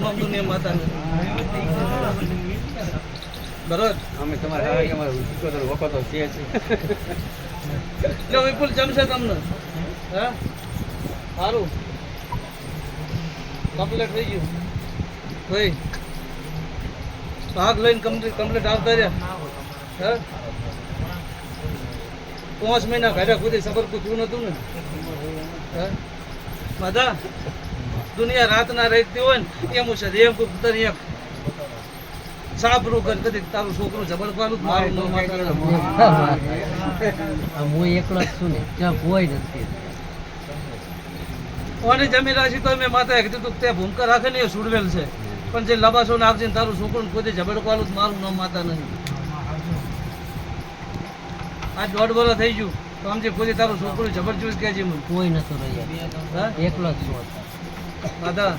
નામ દુનિયા માતા બરોબર અમે તમારા વખતો છે એટલે વિપુલ જમશે તમને હા સારું કમ્પ્લીટ થઈ ગયું ભાઈ ભાગ લઈને કમ્પ્લીટ આવતા રહ્યા હા 5 મહિના ઘરે ખુદી સબર પૂછવું નતું ને હા માતા દુનિયા રાત ના રહેતી હોય ને એમ છે એમ પુત્ર એક સાબરું કર કદી તારું છોકરું જબરપાલું મારું ન માતા હું એકલો જ છું ને ત્યાં કોઈ નથી ઓની જમી રાશિ તો મેં માતા કીધું તું તે ભૂમકા રાખે ને એ સુડવેલ છે પણ જે લબાસો નાખજે ને તારું છોકરું કોઈ જબરપાલું મારું ન માતા નહીં આ 1.5 વર્ષ થઈ ગયું તો આમ જે કોઈ તારું છોકરું જબરજસ્ત કે છે મને કોઈ નતો રહ્યા એકલો જ છું માતા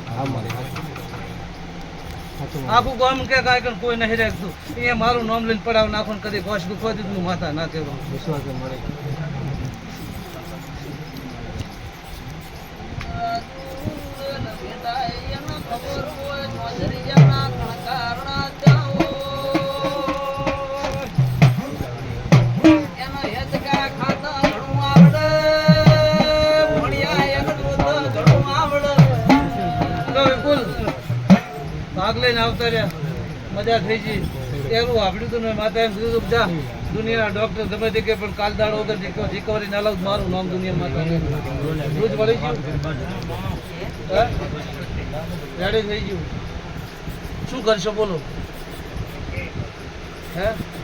આખું ગામ કે કાંઈ કોઈ નહીં રાખતું એ મારું નામ લઈને પડાવ નાખો ને કદી ગોશ કોઈ દીધું હું માતા ના કહેવું વિશ્વાસ મળે ભાગ લઈને આવતા રહ્યા મજા થઈ ગઈ એવું આપડ્યું તું ને માતા એમ કીધું જા દુનિયાના ડોક્ટર ગમે તે કે પણ કાલ દાડો વગર રિકવરી ના લાવ મારું નામ દુનિયા માતા રોજ વળી ગયું રેડી થઈ ગયું શું કરશો બોલો હે